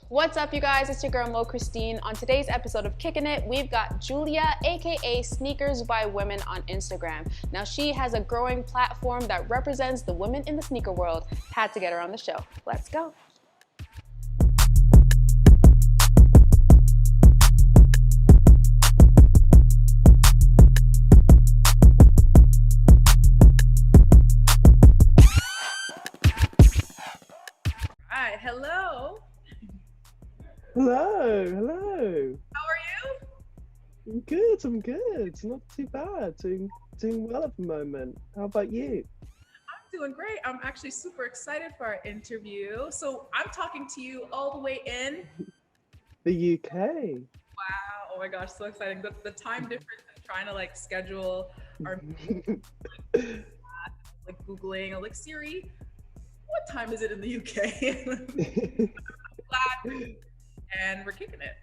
What's up, you guys? It's your girl Mo Christine. On today's episode of Kicking It, we've got Julia, aka Sneakers by Women on Instagram. Now, she has a growing platform that represents the women in the sneaker world. Had to get her on the show. Let's go. All right, hello. Hello. How are you? I'm good. Not too bad. Doing well at the moment. How about you? I'm doing great. I'm actually super excited for our interview. So I'm talking to you all the way in. The UK. Wow. Oh my gosh, so exciting. The time difference and trying to schedule our Googling. I'm like, Siri, what time is it in the UK? And we're kicking it.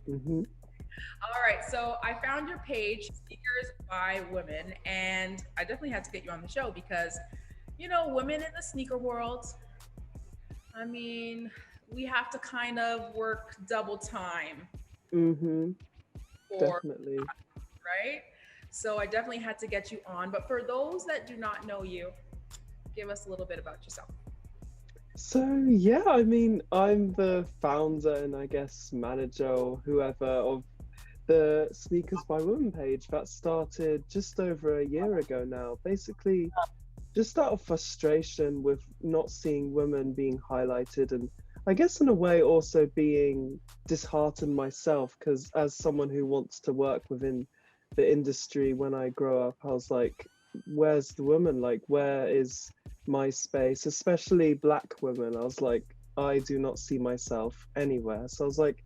Mm-hmm. All right, so I found your page, Sneakers by Women, and I definitely had to get you on the show because, women in the sneaker world, I mean, we have to kind of work double time. Mm-hmm. Definitely. Right? So I definitely had to get you on. But for those that do not know you, give us a little bit about yourself. So yeah, I mean, I'm the founder and I guess manager or whoever of the Sneakers by Women page that started just over a year ago now. Basically, just out of frustration with not seeing women being highlighted, and I guess in a way also being disheartened myself, because as someone who wants to work within the industry when I grow up, I was like, where's the woman? Like, where is my space? Especially Black women. I was like, I do not see myself anywhere. So I was like,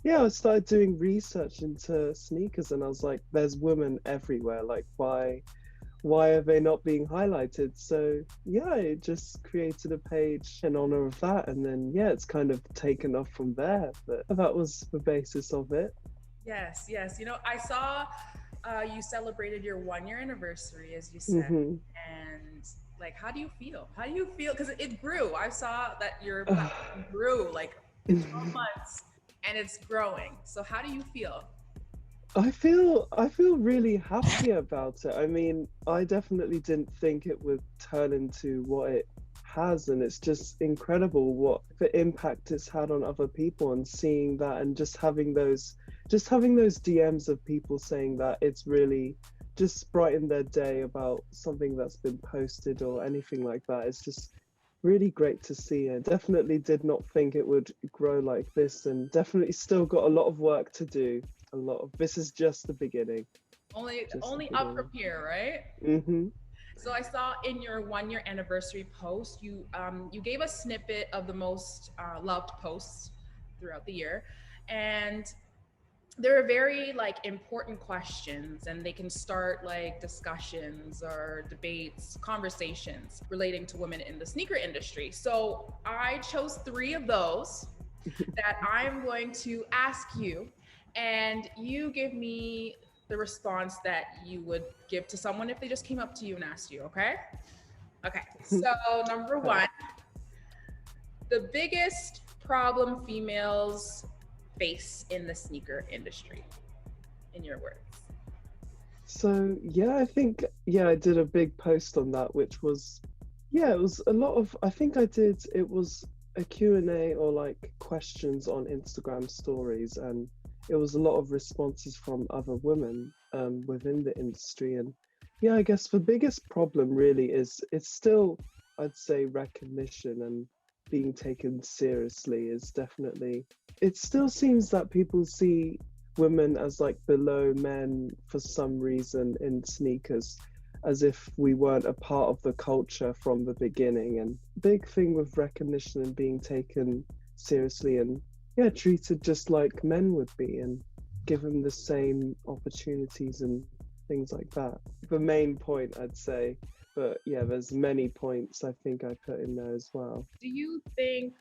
yeah, I started doing research into sneakers and I was like, there's women everywhere. Like, why are they not being highlighted? So yeah, I just created a page in honor of that, and then yeah, it's kind of taken off from there. But that was the basis of it. Yes. I saw you celebrated your 1 year anniversary, as you said. Mm-hmm. And how do you feel? Because it grew. I saw that your platform grew in 12 months and it's growing. So how do you feel? I feel really happy about it. I mean, I definitely didn't think it would turn into what it has, and it's just incredible what the impact it's had on other people, and seeing that and just having those DMs of people saying that it's really just brightened their day about something that's been posted or anything like that. It's just really great to see. I definitely did not think it would grow like this, and definitely still got a lot of work to do. This is just the beginning. Only up from here, right? Mm-hmm. So I saw in your 1 year anniversary post, you gave a snippet of the most loved posts throughout the year, and they're very important questions, and they can start discussions or debates, conversations relating to women in the sneaker industry. So I chose 3 of those that I'm going to ask you, and you give me the response that you would give to someone if they just came up to you and asked you, okay? Okay, so number 1, the biggest problem females face in the sneaker industry, in your words. So yeah, I think I did a big post on that, which was it was a lot of, I think it was a Q&A or questions on Instagram stories, and it was a lot of responses from other women within the industry. And yeah, I guess the biggest problem really is it's still, I'd say, recognition and being taken seriously is definitely, it still seems that people see women as below men for some reason in sneakers, as if we weren't a part of the culture from the beginning. And big thing with recognition and being taken seriously and treated just like men would be, and given the same opportunities and things like that. The main point, I'd say. But yeah, there's many points I think I put in there as well. Do you think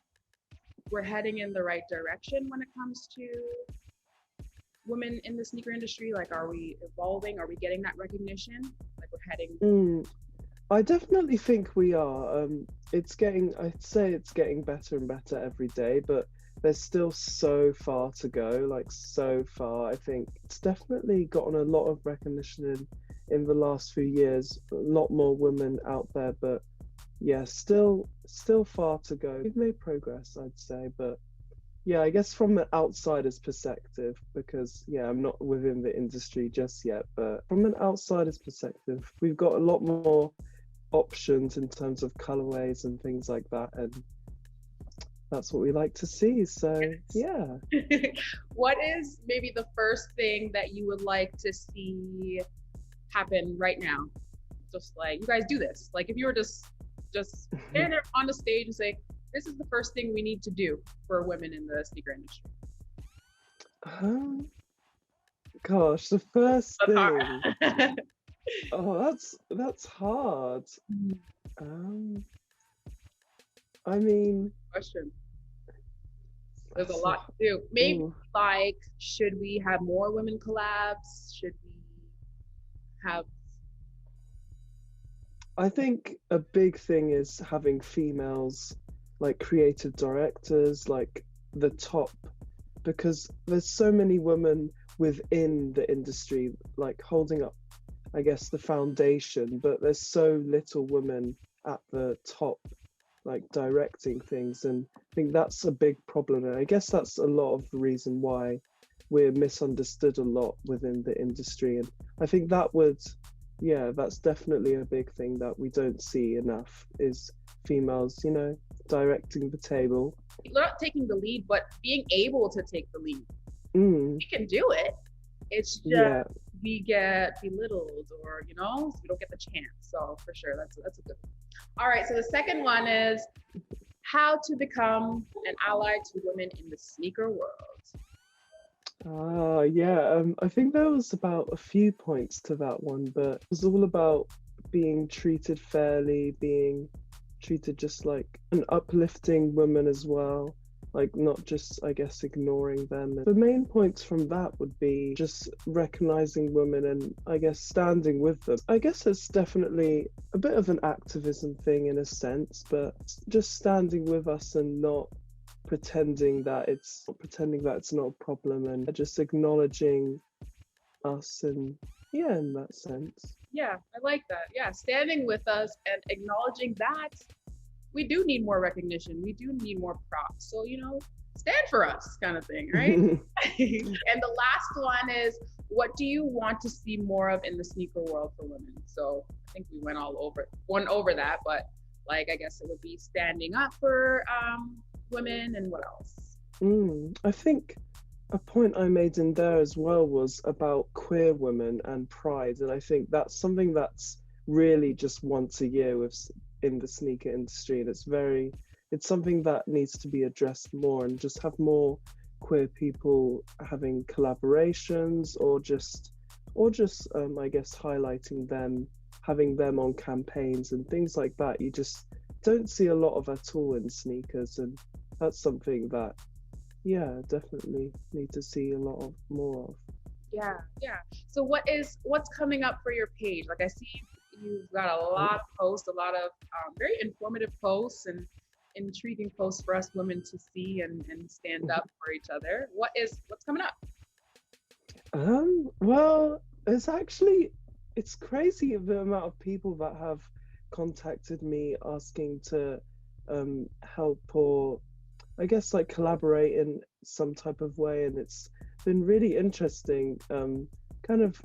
we're heading in the right direction when it comes to women in the sneaker industry? Are we evolving? Are we getting that recognition? We're heading I definitely think we are. I'd say it's getting better and better every day, but there's still so far to go, like so far. I think it's definitely gotten a lot of recognition in the last few years, a lot more women out there, but yeah, still far to go. We've made progress, I'd say, but yeah, I guess from an outsider's perspective, because yeah, I'm not within the industry just yet, but from an outsider's perspective, we've got a lot more options in terms of colorways and things like that, and that's what we like to see. So yeah. What is maybe the first thing that you would like to see happen right now? Just like, you guys do this. Like, if you were just stand there on the stage and say, this is the first thing we need to do for women in the sneaker industry. Gosh, the first That's thing. hard. Oh, that's hard. I mean, Question. There's a lot to do. Maybe like, should we have more women collabs? Should we have? I think a big thing is having females like creative directors, like the top, because there's so many women within the industry, like holding up, I guess, the foundation, but there's so little women at the top, like directing things. And I think that's a big problem. And I guess that's a lot of the reason why we're misunderstood a lot within the industry. And I think that would, yeah, that's definitely a big thing that we don't see enough, is females, you know, directing the table. Not taking the lead, but being able to take the lead. We can do it. It's just we get belittled, or we don't get the chance. So for sure, that's a good one. All right, so the second one is how to become an ally to women in the sneaker world. I think there was about a few points to that one, but it was all about being treated fairly, being treated just like an uplifting women as well, like not just, I guess, ignoring them. The main points from that would be just recognizing women and, I guess, standing with them. I guess it's definitely a bit of an activism thing in a sense, but just standing with us and not pretending that it's not a problem, and just acknowledging us, and yeah, in that sense. Yeah, I like that. Yeah, standing with us and acknowledging that we do need more recognition. We do need more props. So, stand for us, kind of thing, right? And the last one is, what do you want to see more of in the sneaker world for women? So I think we went over that, but like, I guess it would be standing up for women, and what else? I think a point I made in there as well was about queer women and pride, and I think that's something that's really just once a year in the sneaker industry, and it's something that needs to be addressed more, and just have more queer people having collaborations, or just I guess highlighting them, having them on campaigns and things like that. You just don't see a lot of at all in sneakers, and that's something that, yeah, definitely need to see a lot more of. Yeah. So what's coming up for your page? Like, I see you've got a lot of posts, a lot of very informative posts and intriguing posts for us women to see and stand up for each other. What's coming up? Well, it's crazy the amount of people that have contacted me asking to help, or I guess like collaborate in some type of way, and it's been really interesting, kind of,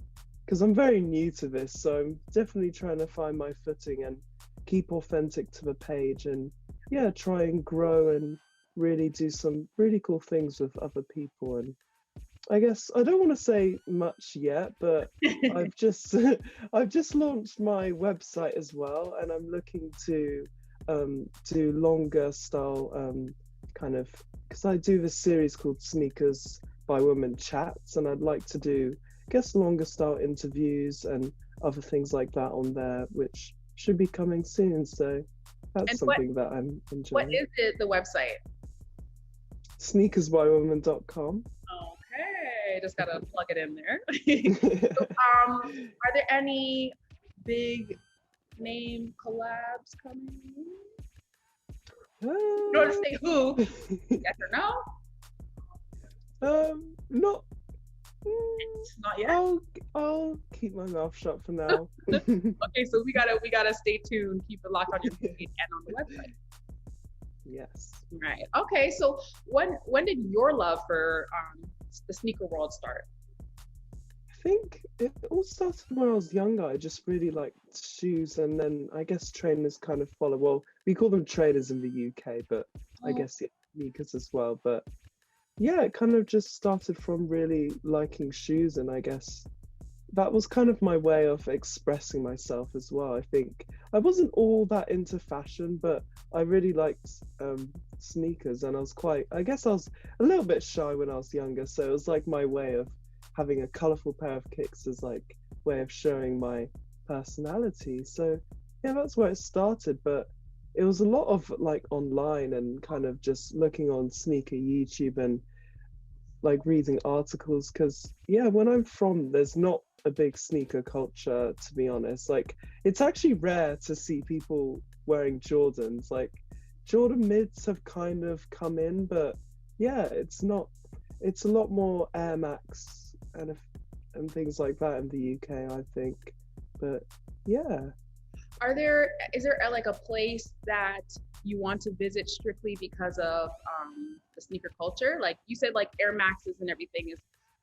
because I'm very new to this, so I'm definitely trying to find my footing and keep authentic to the page, and yeah, try and grow and really do some really cool things with other people. And I guess I don't want to say much yet, but I've just launched my website as well, and I'm looking to do longer style, kind of, because I do this series called Sneakers by Women Chats, and I'd like to do, I guess, longer style interviews and other things like that on there, which should be coming soon. So that's something that I'm enjoying. What is it, the website? sneakersbywomen.com. Okay, just gotta plug it in there. So, are there any big name collabs coming? You don't have to say who. Yes or no? Not. Not yet. I'll keep my mouth shut for now. Okay, so we gotta stay tuned, keep it locked on your page and on the website. Yes. Right. Okay. So when did your love for the sneaker world start? I think it all started when I was younger. I just really liked shoes, and then I guess trainers kind of follow. Well, we call them trainers in the UK, but I Oh, guess yeah, sneakers as well. But yeah, it kind of just started from really liking shoes, and I guess that was kind of my way of expressing myself as well. I think I wasn't all that into fashion, but I really liked sneakers, and I guess I was a little bit shy when I was younger, so it was like my way of having a colorful pair of kicks as like way of showing my personality. So yeah, that's where it started, but it was a lot of like online and kind of just looking on sneaker YouTube and like reading articles because yeah, when I'm from, there's not a big sneaker culture, to be honest. Like it's actually rare to see people wearing Jordans. Like Jordan mids have kind of come in, but yeah, it's not. It's a lot more Air Max and things like that in the UK, I think. But yeah. is there like a place that you want to visit strictly because of the sneaker culture? Like you said, like Air Maxes and everything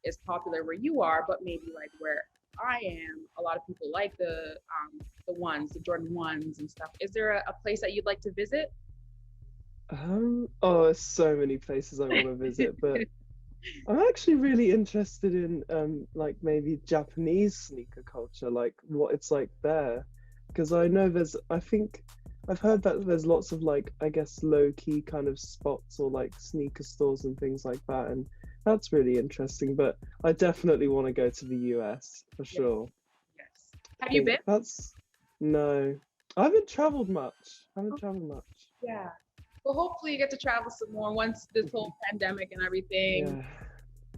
is popular where you are, but maybe like where I am, a lot of people like the Jordan ones and stuff. Is there a place that you'd like to visit? Oh, there's so many places I want to visit, but I'm actually really interested in like maybe Japanese sneaker culture, like what it's like there. Because I know I think I've heard that there's lots of like, I guess, low key kind of spots or like sneaker stores and things like that. And that's really interesting. But I definitely want to go to the US for Yes, sure. yes. I Have you think been? no, I haven't traveled much. I haven't traveled much. Yeah. Well, hopefully you get to travel some more once this whole pandemic and everything Yeah.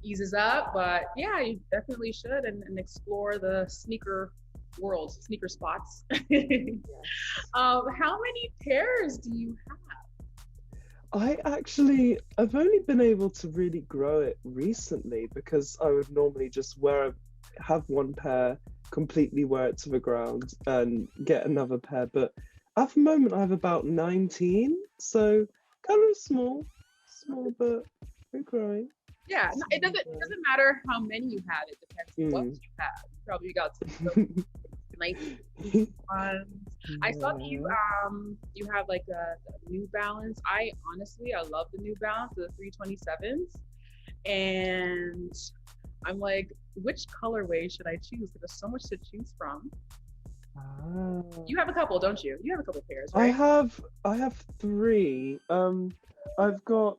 eases up. But yeah, you definitely should and explore the sneaker world, sneaker spots. Yes. How many pairs do you have? I've only been able to really grow it recently because I would normally just have one pair, completely wear it to the ground and get another pair. But at the moment, I have about 19, so kind of small, but we're growing. Yeah, no, it Slowly doesn't matter how many you have. It depends what growing. you have. You probably got some Mm. nice ones. I saw that Yeah. you have like a New Balance. I love the New Balance, the 327s, and I'm like, which colorway should I choose? There's so much to choose from. Ah. You have a couple, don't you? You have a couple pairs, I right? have I have three. I've got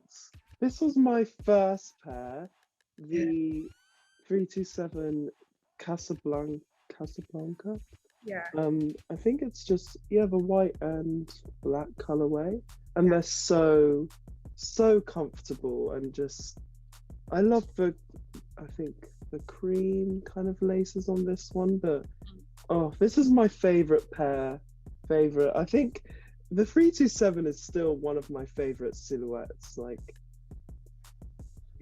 this was my first pair, Yeah. the 327 Casablanca. Yeah. I think it's just yeah, the white and black colorway, and Yeah. they're so comfortable and just I love I think the cream kind of laces on this one, but oh, this is my favorite pair. Favorite. I think the 327 is still one of my favorite silhouettes. Like,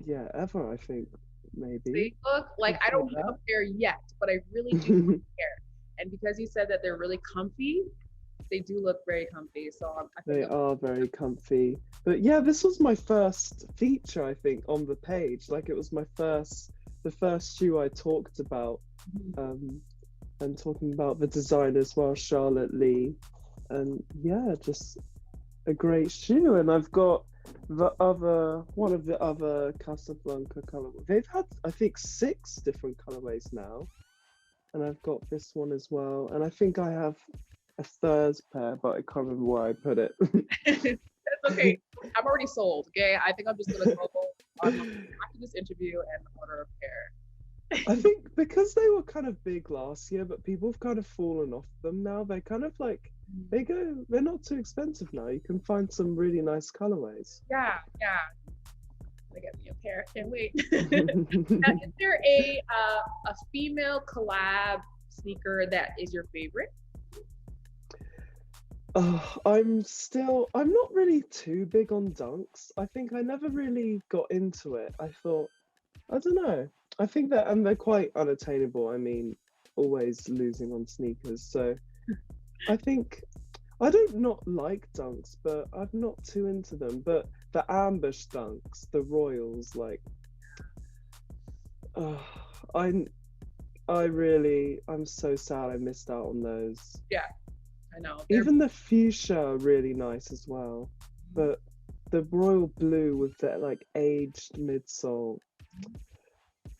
yeah, ever, I think, maybe. They look like Could I say don't have a that. pair yet, but I really do want a pair. And because you said that they're really comfy, they do look very comfy. So I think They I'm are very comfy. But yeah, this was my first feature, I think, on the page. Like, it was the first shoe I talked about. Um, and talking about the design as well, Charlotte Lee. And yeah, just a great shoe, and I've got one of the other Casablanca colorways. They've had, I think, 6 different colorways now, and I've got this one as well. And I think I have a third pair, but I can't remember where I put it. that's okay. I'm already sold. Okay, I think I'm just gonna go on after this interview and order a pair. I think because they were kind of big last year, but people have kind of fallen off them now. They're kind of like they're not too expensive now. You can find some really nice colorways. Yeah, yeah. I get me a pair. Can't wait. Now, is there a female collab sneaker that is your favorite? I'm not really too big on dunks. I think I never really got into it. I thought I don't know. I think that, and they're quite unattainable. I mean, always losing on sneakers. So I think I don't not like dunks, but I'm not too into them. But the ambush dunks, the Royals, like, uh, I I'm so sad I missed out on those. Yeah, I know. Even the fuchsia are really nice as well, but the royal blue with that like aged midsole.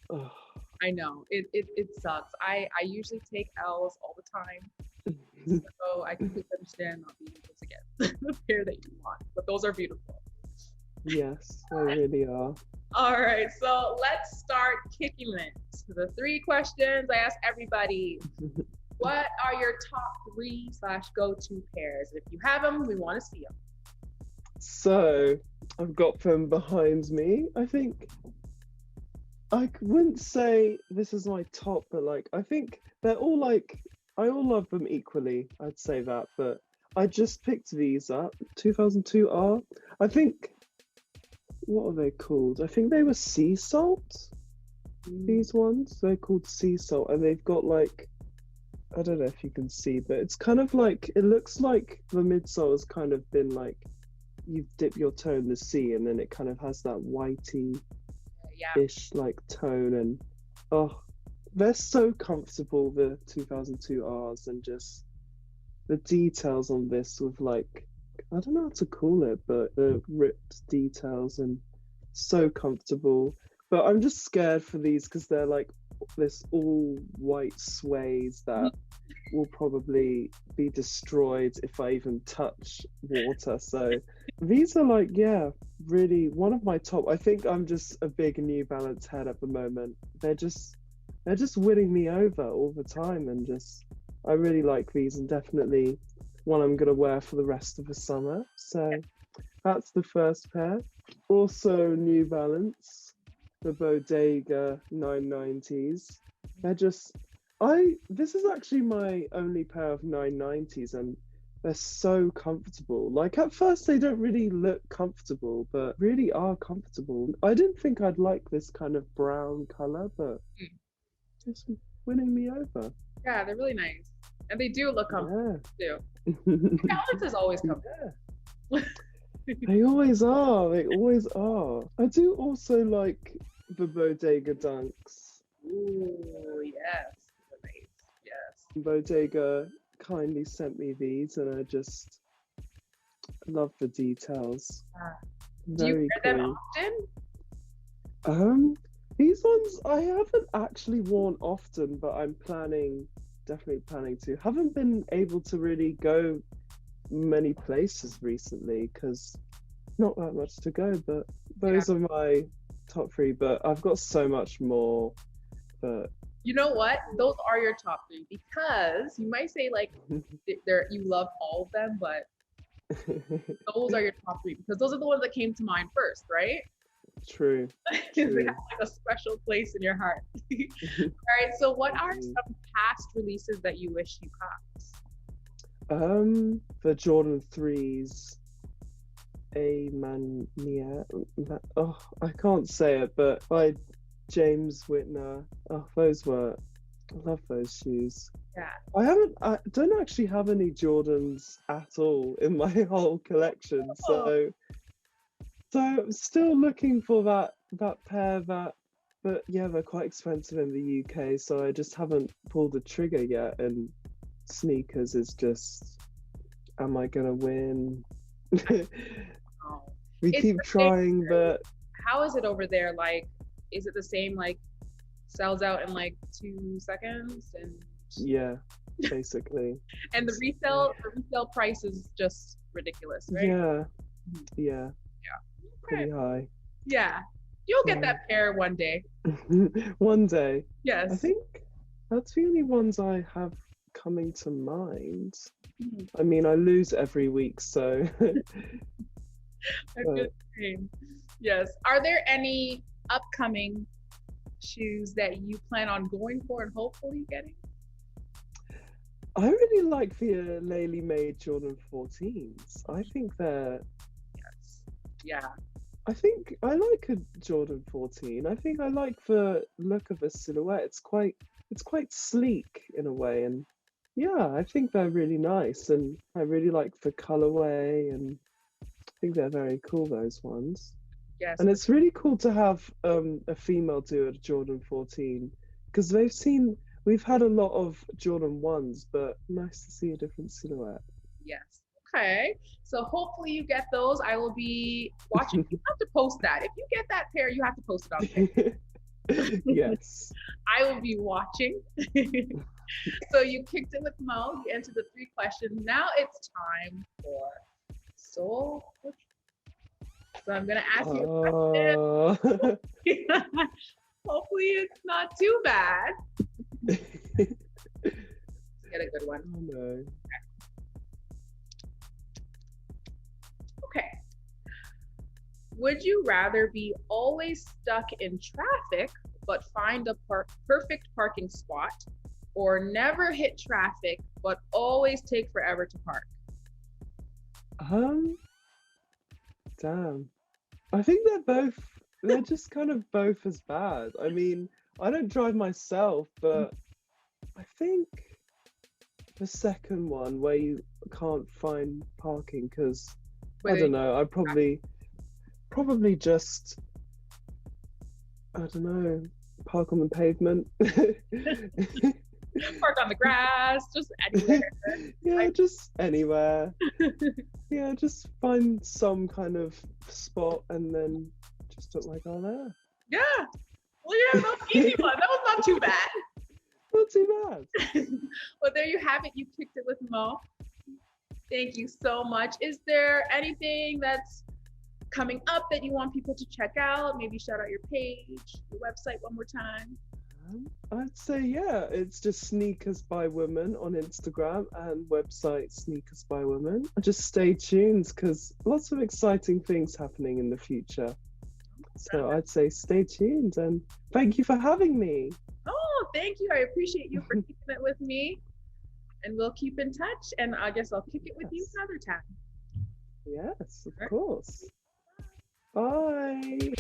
Oh. I know. It sucks. I usually take L's all the time. So I completely understand not being able to get the pair that you want. But those are beautiful. Yes, they really are. All right, so let's start kicking it. So the 3 questions I ask everybody. What are your top 3/go-to pairs? If you have them, we want to see them. So I've got them behind me. I think I wouldn't say this is my top, but like I think they're all like I all love them equally. I'd say that, but I just picked these up. 2002R. I think what are they called? I think they were sea salt. These ones they're called sea salt, and they've got like I don't know if you can see, but it's kind of like it looks like the midsole has kind of been like you dip your toe in the sea, and then it kind of has that whitey ish like tone, and oh, they're so comfortable, the 2002Rs, and just the details on this with like I don't know how to call it, but the ripped details and so comfortable. But I'm just scared for these because they're like this all white suedes that will probably be destroyed if I even touch water. So these are like, yeah, really one of my top. I think I'm just a big New Balance head at the moment. They're just winning me over all the time, and just I really like these, and definitely one I'm gonna wear for the rest of the summer. So that's the first pair. Also New Balance, the Bodega 990s. They're just this is actually my only pair of 990s, and they're so comfortable. Like at first they don't really look comfortable, but really are comfortable. I didn't think I'd like this kind of brown color, but it's winning me over. Yeah, they're really nice. And they do look comfortable too. Balance is always comfortable. Yeah. They always are. They always are. I do also like the Bodega dunks. Ooh, yes. Yes. Bodega kindly sent me these, and I just love the details. Do you wear them often? These ones I haven't actually worn often, but I'm definitely planning to. Haven't been able to really go many places recently because not that much to go, but those are my top 3. But I've got so much more. But you know what? Those are your top 3, because you might say like you love all of them, but those are your top 3 because those are the ones that came to mind first, right? True. They have like a special place in your heart. All right. So, what are some past releases that you wish you caught? The Jordan 3s. Oh, I can't say it, but by James Whitner. Oh, I love those shoes. Yeah. I don't actually have any Jordans at all in my whole collection, so I'm still looking for that pair but yeah, they're quite expensive in the UK, so I just haven't pulled the trigger yet, and sneakers is just, am I gonna win? We keep trying, but how is it over there? Like, is it the same, like sells out in like 2 seconds? And yeah, basically. And the resale price is just ridiculous, right? Yeah. Pretty high. Yeah. You'll get that pair one day. One day. Yes. I think that's the only ones I have coming to mind. I mean, I lose every week, so. Yes. Are there any upcoming shoes that you plan on going for and hopefully getting? I really like the lately made Jordan 14s. I think they're. Yes. Yeah. I think I like a Jordan 14. I think I like the look of a silhouette. It's quite sleek in a way, and yeah, I think they're really nice, and I really like the colorway, and I think they're very cool, those ones. Yes, And it's really cool to have a female do a Jordan 14 because we've had a lot of Jordan 1s, but nice to see a different silhouette. yes. Okay. So hopefully you get those. I will be watching. You have to post that. If you get that pair, you have to post it on Facebook. Yes. I will be watching. So you kicked it with Mo. You answered the 3 questions. Now it's time for soul. So I'm gonna ask you Uh, a question. Hopefully it's not too bad. Get a good one. oh no. Okay. Would you rather be always stuck in traffic but find a perfect parking spot, or never hit traffic but always take forever to park? Um, Damn. I think they're just kind of both as bad. I mean, I don't drive myself, but I think the second one where you can't find parking because I Whether don't know, I probably just I don't know, park on the pavement. park on the grass, just anywhere. Yeah, just anywhere. Yeah, just find some kind of spot and then just put my car there. Yeah. Well, yeah, that was an easy one. That was not too bad. Not too bad. Well, there you have it. You kicked it with Mo. Thank you so much. Is there anything that's coming up that you want people to check out? Maybe shout out your page, your website one more time. I'd say, yeah, it's just Sneakers by Women on Instagram and website Sneakers by Women. Just stay tuned because lots of exciting things happening in the future. So I'd say stay tuned and thank you for having me. Oh, thank you. I appreciate you for keeping it with me. And we'll keep in touch. And I guess I'll kick it with you Yes. another time. Yes, of course. Bye.